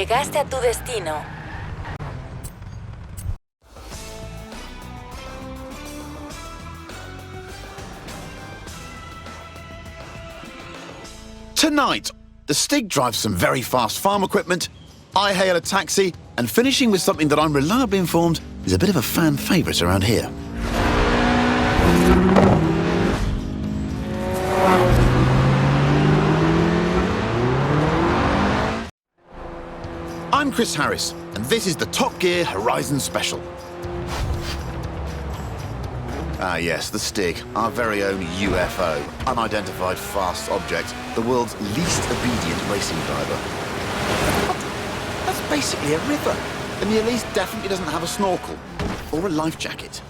Llegaste a tu destino. Tonight, the Stig drives some very fast farm equipment, I hail a taxi, and finishing with something that I'm reliably informed is a bit of a fan favourite around here. I'm Chris Harris, and this is the Top Gear Horizon Special. Ah yes, the Stig, our very own UFO, unidentified fast object, the world's least obedient racing driver. What? That's basically a river, and the Elise definitely doesn't have a snorkel or a life jacket.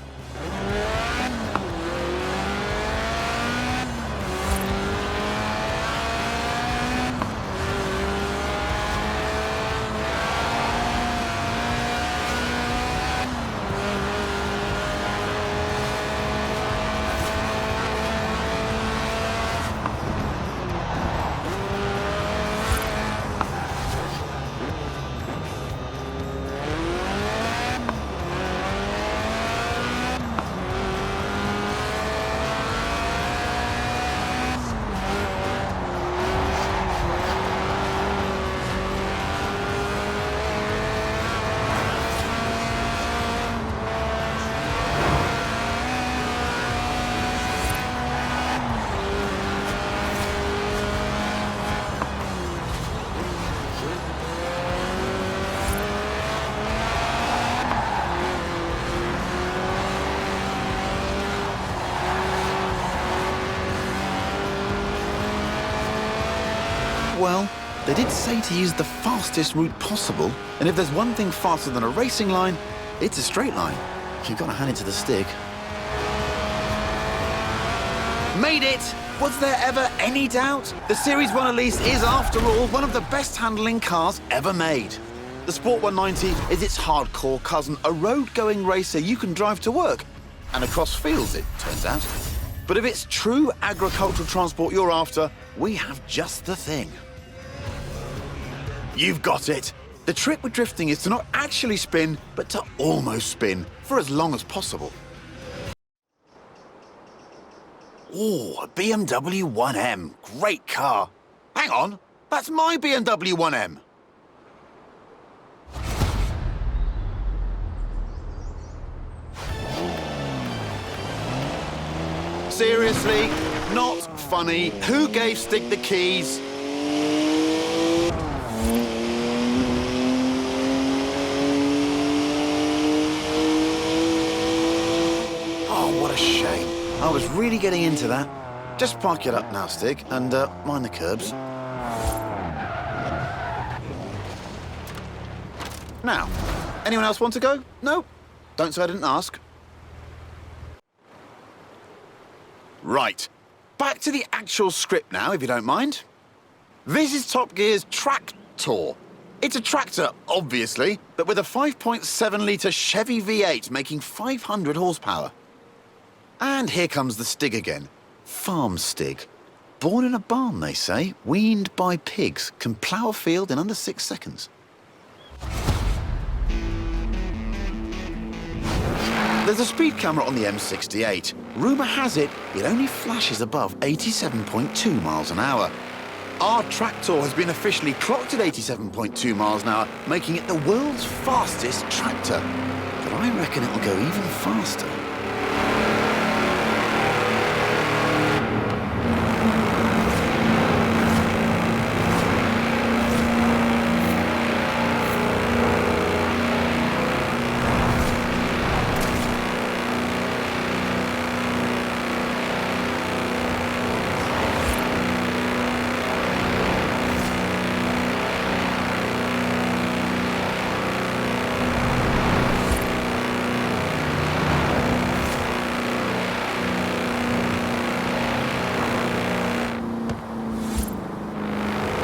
Well, they did say to use the fastest route possible, and if there's one thing faster than a racing line, it's a straight line. You've got to hand it to the Stig. Made it! Was there ever any doubt? The Series 1 Elise is, after all, one of the best handling cars ever made. The Sport 190 is its hardcore cousin, a road-going racer you can drive to work, and across fields, it turns out. But if it's true agricultural transport you're after, we have just the thing. You've got it. The trick with drifting is to not actually spin, but to almost spin for as long as possible. Ooh, a BMW 1M. Great car. Hang on, that's my BMW 1M. Seriously? Not funny. Who gave Stig the keys? What a shame. I was really getting into that. Just park it up now, Stig, and mind the curbs. Now, anyone else want to go? No? Don't say I didn't ask. Right. Back to the actual script now, if you don't mind. This is Top Gear's Tractor. It's a tractor, obviously, but with a 5.7-litre Chevy V8 making 500 horsepower. And here comes the Stig again. Farm Stig. Born in a barn, they say, weaned by pigs, can plough a field in under 6 seconds. There's a speed camera on the M68. Rumour has it, it only flashes above 87.2 miles an hour. Our tractor has been officially clocked at 87.2 miles an hour, making it the world's fastest tractor. But I reckon it'll go even faster.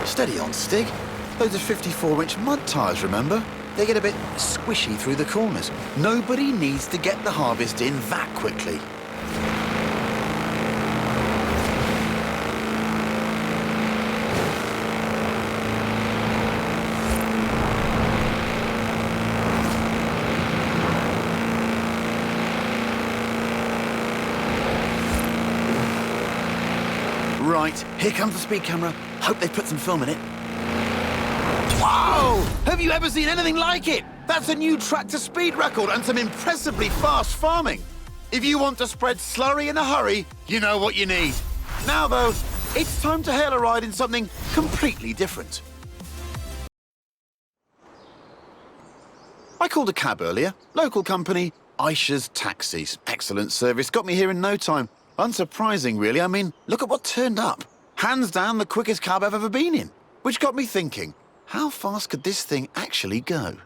Steady on, Stig. Those are 54-inch mud tyres, remember? They get a bit squishy through the corners. Nobody needs to get the harvest in that quickly. Right, here comes the speed camera. Hope they put some film in it. Whoa! Have you ever seen anything like it? That's a new tractor speed record and some impressively fast farming. If you want to spread slurry in a hurry, you know what you need. Now, though, it's time to hail a ride in something completely different. I called a cab earlier. Local company, Aisha's Taxis. Excellent service. Got me here in no time. Unsurprising, really. I mean, look at what turned up. Hands down the quickest cab I've ever been in. Which got me thinking, how fast could this thing actually go?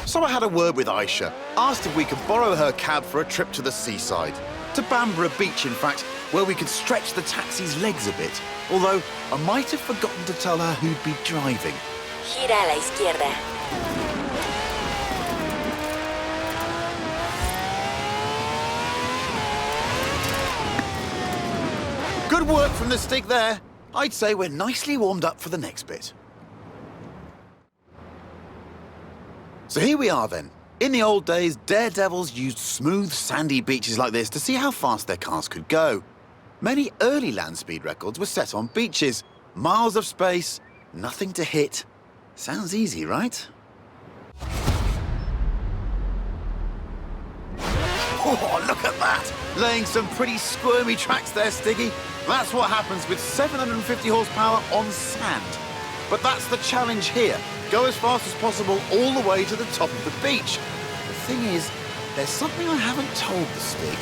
So I had a word with Aisha, asked if we could borrow her cab for a trip to the seaside. To Bamborough Beach, in fact, where we could stretch the taxi's legs a bit. Although, I might have forgotten to tell her who'd be driving. Gira a la izquierda. Good work from the stick there. I'd say we're nicely warmed up for the next bit. So here we are then. In the old days, daredevils used smooth, sandy beaches like this to see how fast their cars could go. Many early land speed records were set on beaches. Miles of space, nothing to hit. Sounds easy, right? Oh, look at that! Laying some pretty squirmy tracks there, Stiggy. That's what happens with 750 horsepower on sand. But that's the challenge here. Go as fast as possible all the way to the top of the beach. The thing is, there's something I haven't told the Stig.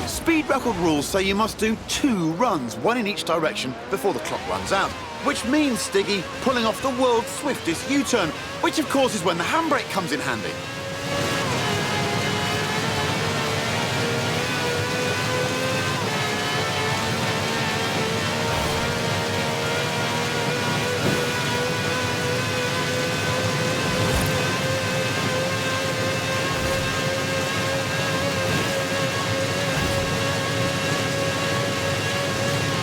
Speed record rules say you must do 2 runs, 1 in each direction, before the clock runs out. Which means, Stiggy, pulling off the world's swiftest U-turn, which of course is when the handbrake comes in handy.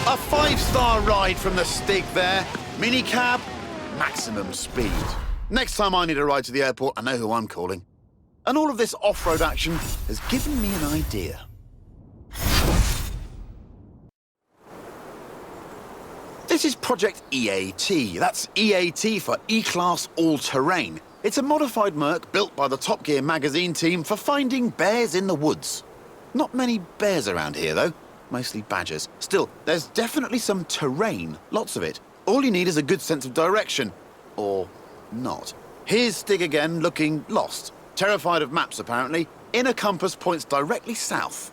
A 5-star ride from the Stig there. Minicab, maximum speed. Next time I need a ride to the airport, I know who I'm calling. And all of this off-road action has given me an idea. This is Project EAT. That's EAT for E-Class All-Terrain. It's a modified Merc built by the Top Gear magazine team for finding bears in the woods. Not many bears around here, though. Mostly badgers. Still, there's definitely some terrain, lots of it. All you need is a good sense of direction. Or not. Here's Stig again, looking lost. Terrified of maps, apparently. Inner compass points directly south.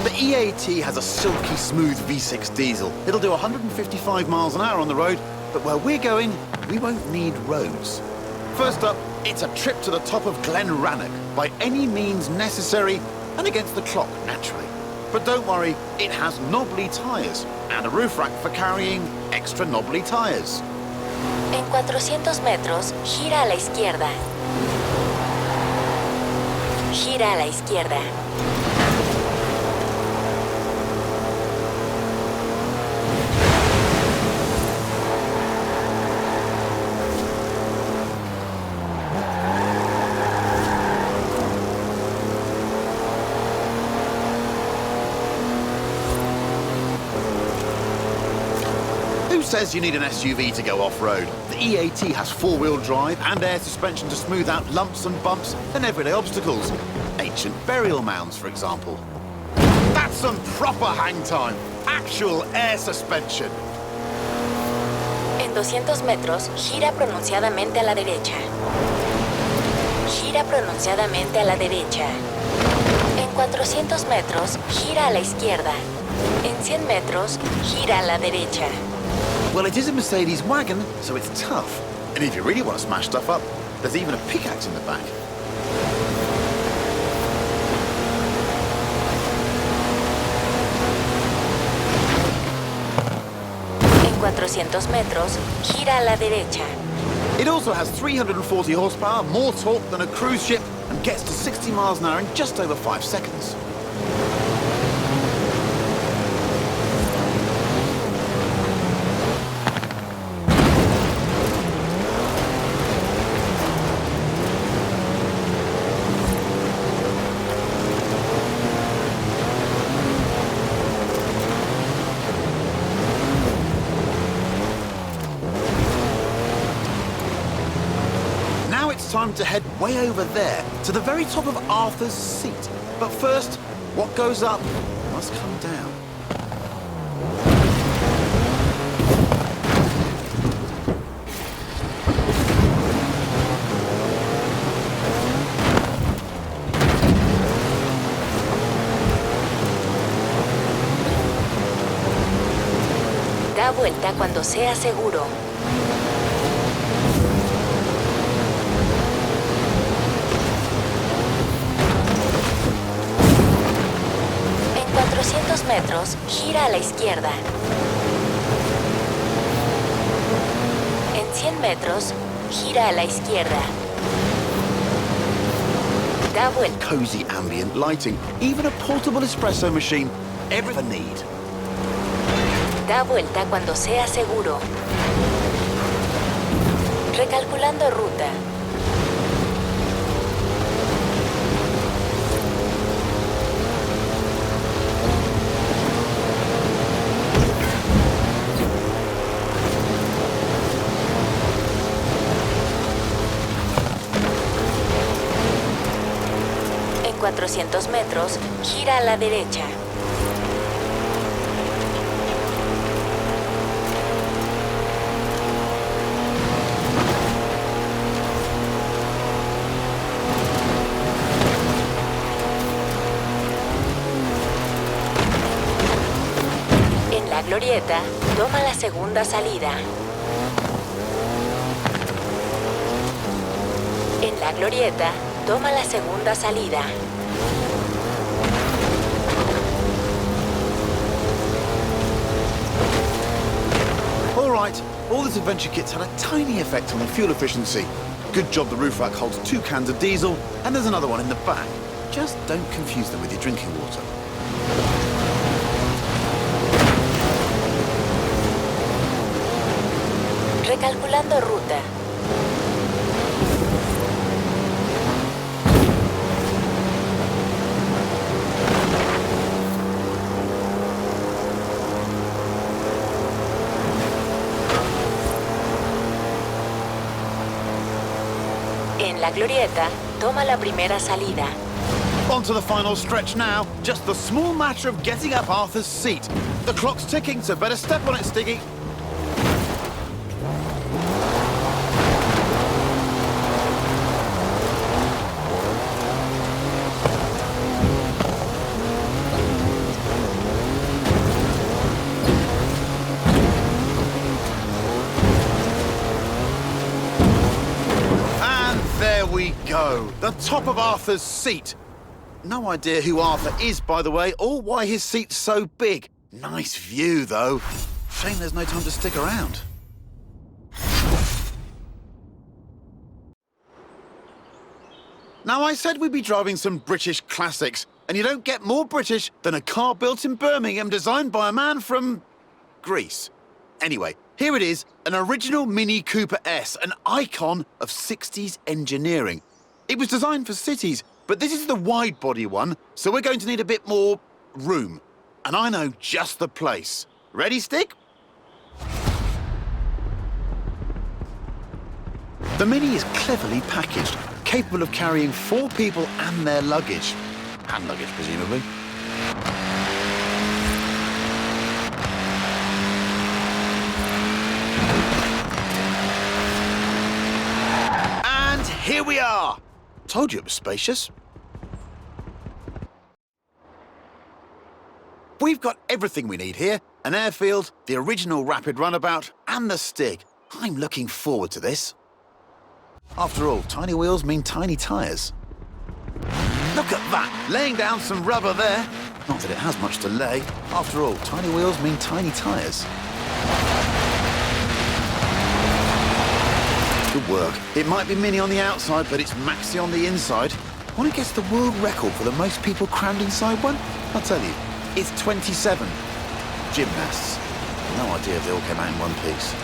The EAT has a silky smooth V6 diesel. It'll do 155 miles an hour on the road, but where we're going, we won't need roads. First up, it's a trip to the top of Glen Rannoch, by any means necessary, and against the clock, naturally. But don't worry, it has knobbly tyres, and a roof rack for carrying extra knobbly tyres. En 400 metros, gira a la izquierda. Gira a la izquierda. Who says you need an SUV to go off-road? The EAT has 4-wheel drive and air suspension to smooth out lumps and bumps and everyday obstacles. Ancient burial mounds, for example. That's some proper hang time. Actual air suspension. En 200 metros, gira pronunciadamente a la derecha. Gira pronunciadamente a la derecha. En 400 metros, gira a la izquierda. En 100 metros, gira a la derecha. Well, it is a Mercedes wagon, so it's tough. And if you really want to smash stuff up, there's even a pickaxe in the back. En 400 metros, gira a la derecha. It also has 340 horsepower, more torque than a cruise ship, and gets to 60 miles an hour in just over 5 seconds. Time to head way over there, to the very top of Arthur's Seat. But first, what goes up must come down. Da vuelta cuando sea seguro. En 400 metros, gira a la izquierda. En 100 metros, gira a la izquierda. Da vuelta. Cozy ambient lighting, even a portable espresso machine, everything I need. Da vuelta cuando sea seguro. Recalculando ruta. En 400 metros, gira a la derecha. En la glorieta, toma la segunda salida. En la glorieta, toma la segunda salida. All right, all this adventure kit's had a tiny effect on the fuel efficiency. Good job the roof rack holds 2 cans of diesel, and there's another one in the back. Just don't confuse them with your drinking water. Recalculando ruta. En la glorieta, toma la primera salida. On to the final stretch now. Just the small matter of getting up Arthur's Seat. The clock's ticking, so better step on it, Stiggy. There we go, the top of Arthur's Seat. No idea who Arthur is, by the way, or why his seat's so big. Nice view, though. Shame there's no time to stick around. Now, I said we'd be driving some British classics, and you don't get more British than a car built in Birmingham designed by a man from Greece. Anyway, here it is, an original Mini Cooper S, an icon of 60s engineering. It was designed for cities, but this is the wide-body one, so we're going to need a bit more room. And I know just the place. Ready, Stick? The Mini is cleverly packaged, capable of carrying 4 people and their luggage. Hand luggage, presumably. Here we are! Told you it was spacious. We've got everything we need here. An airfield, the original rapid runabout, and the Stig. I'm looking forward to this. After all, tiny wheels mean tiny tyres. Look at that! Laying down some rubber there. Not that it has much to lay. After all, tiny wheels mean tiny tyres. Good work. It might be mini on the outside, but it's maxi on the inside. Want to guess the world record for the most people crammed inside one? I'll tell you, it's 27. Gymnasts. No idea if they all came out in one piece.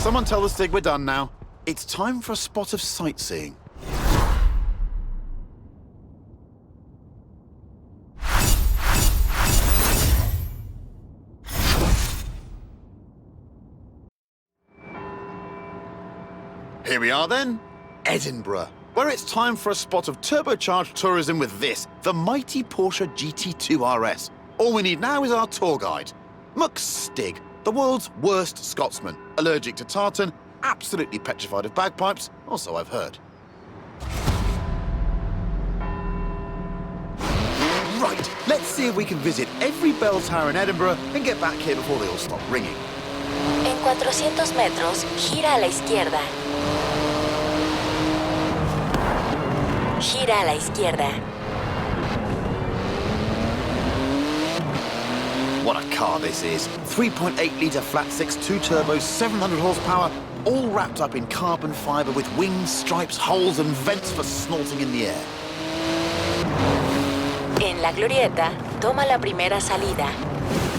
Someone tell the Stig we're done now. It's time for a spot of sightseeing. Here we are then, Edinburgh, where it's time for a spot of turbocharged tourism with this, the mighty Porsche GT2 RS. All we need now is our tour guide, Muck Stig, the world's worst Scotsman, allergic to tartan, absolutely petrified of bagpipes, or so I've heard. Right, let's see if we can visit every bell tower in Edinburgh and get back here before they all stop ringing. En 400 metros, gira a la izquierda. Gira a la izquierda. What a car this is. 3.8-litre flat-six, 2-turbos, 700 horsepower, all wrapped up in carbon fibre with wings, stripes, holes and vents for snorting in the air. En la glorieta, toma la primera salida.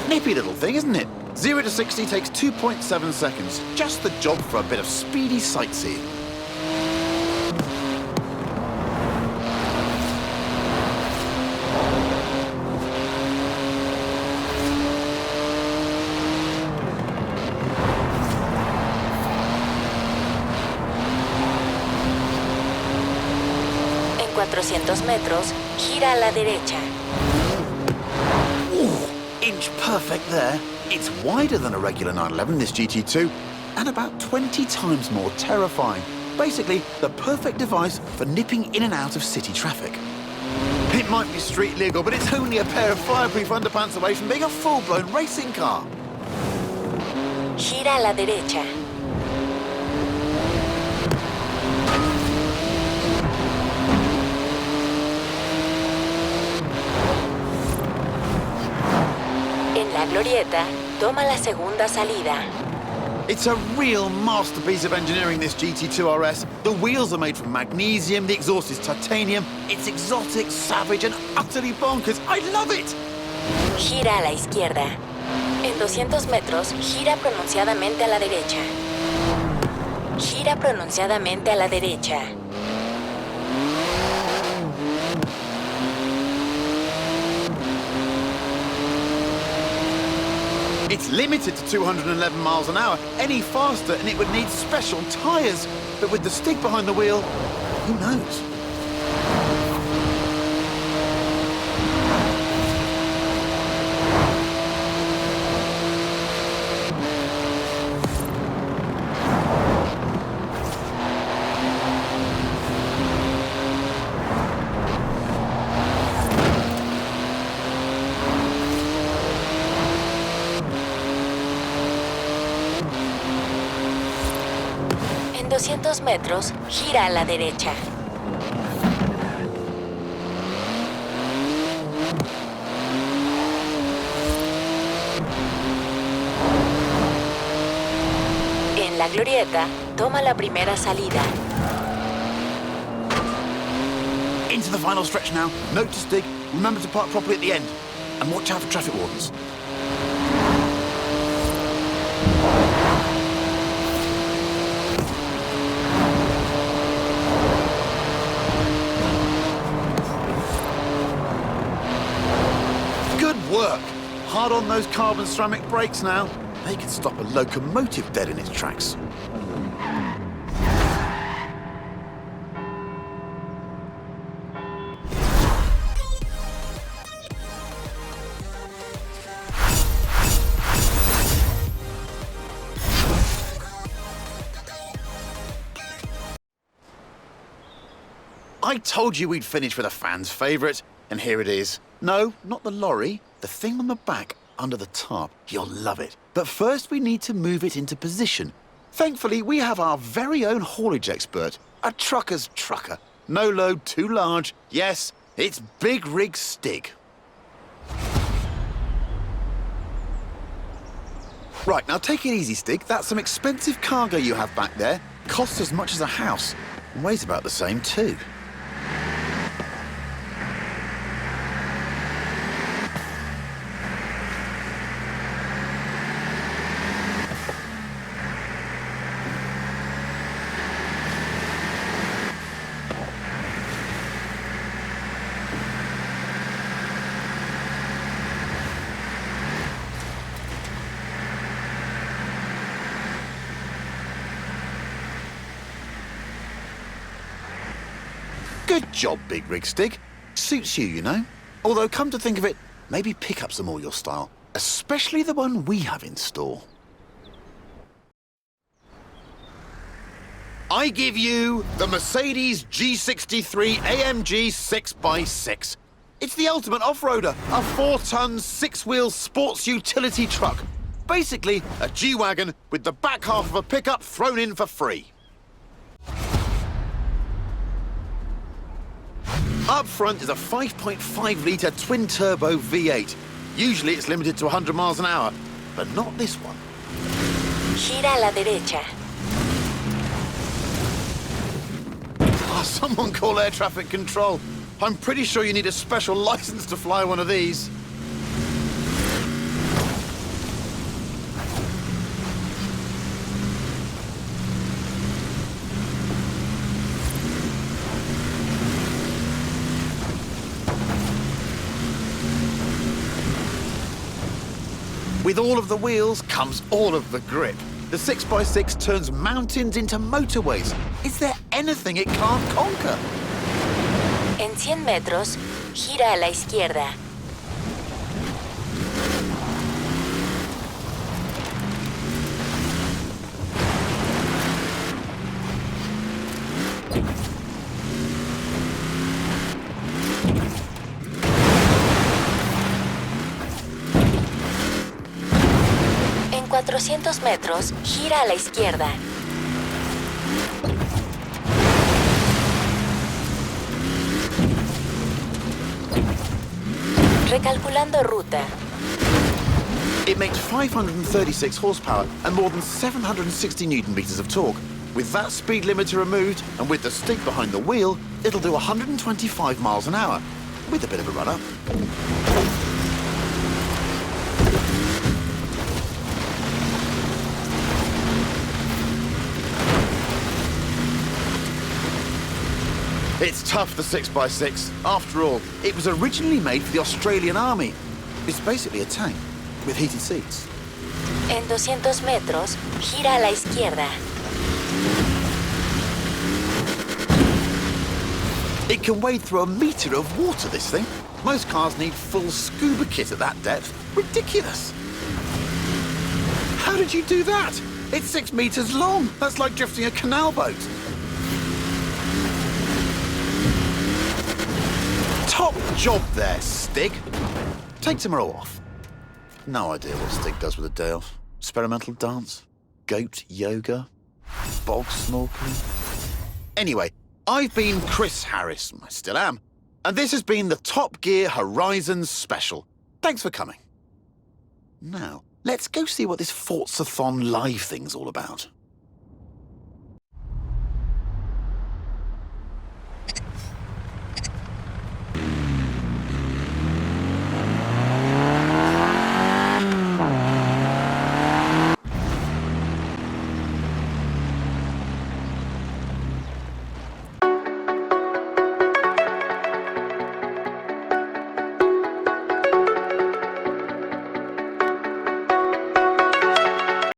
Nippy little thing, isn't it? 0 to 60 takes 2.7 seconds. Just the job for a bit of speedy sightseeing. En 400 metros, gira a la derecha. Ooh, inch perfect there. It's wider than a regular 911, this GT2, and about 20 times more terrifying. Basically, the perfect device for nipping in and out of city traffic. It might be street legal, but it's only a pair of fireproof underpants away from being a full-blown racing car. Gira a la derecha. En la glorieta, toma la segunda salida. It's a real masterpiece of engineering, this GT2 RS. The wheels are made from magnesium, the exhaust is titanium. It's exotic, savage, and utterly bonkers. I love it! Gira a la izquierda. En 200 metros, gira pronunciadamente a la derecha. Gira pronunciadamente a la derecha. It's limited to 211 miles an hour. Any faster and it would need special tyres. But with the stick behind the wheel, who knows? En 200 metros, gira a la derecha. En la glorieta, toma la primera salida. Into the final stretch now. Note to stick. Remember to park properly at the end. And watch out for traffic wardens. Good work. Hard on those carbon ceramic brakes now. They could stop a locomotive dead in its tracks. I told you we'd finish with a fan's favourite, and here it is. No, not the lorry, the thing on the back under the tarp. You'll love it. But first we need to move it into position. Thankfully, we have our very own haulage expert, a trucker's trucker. No load too large. Yes, it's Big Rig Stig. Right, now take it easy, Stig. That's some expensive cargo you have back there. Costs as much as a house. And weighs about the same, too. Good job, Big Rig Stig. Suits you, you know. Although, come to think of it, maybe pickups are more your style. Especially the one we have in store. I give you the Mercedes G63 AMG 6x6. It's the ultimate off-roader, a 4-ton, 6-wheel sports utility truck. Basically, a G-Wagon with the back half of a pickup thrown in for free. Up front is a 5.5-litre twin-turbo V8. Usually it's limited to 100 miles an hour, but not this one. Gira a la derecha. Oh, someone call air traffic control. I'm pretty sure you need a special license to fly one of these. With all of the wheels comes all of the grip. The 6x6 turns mountains into motorways. Is there anything it can't conquer? En 100 metros, gira a la izquierda. En 400 metros, gira a la izquierda. Recalculando ruta. It makes 536 horsepower and more than 760 newton-meters of torque. With that speed limiter removed and with the stick behind the wheel, it'll do 125 miles an hour, with a bit of a run-up. It's tough, the 6x6. After all, it was originally made for the Australian Army. It's basically a tank with heated seats. En 200 metros, gira a la izquierda. It can wade through a metre of water, this thing. Most cars need full scuba kit at that depth. Ridiculous. How did you do that? It's 6 metres long. That's like drifting a canal boat. Top job there, Stig. Take tomorrow off. No idea what Stig does with a day off. Experimental dance? Goat yoga? Bog snorkeling? Anyway, I've been Chris Harris, I still am, and this has been the Top Gear Horizon Special. Thanks for coming. Now, let's go see what this Forzathon live thing's all about.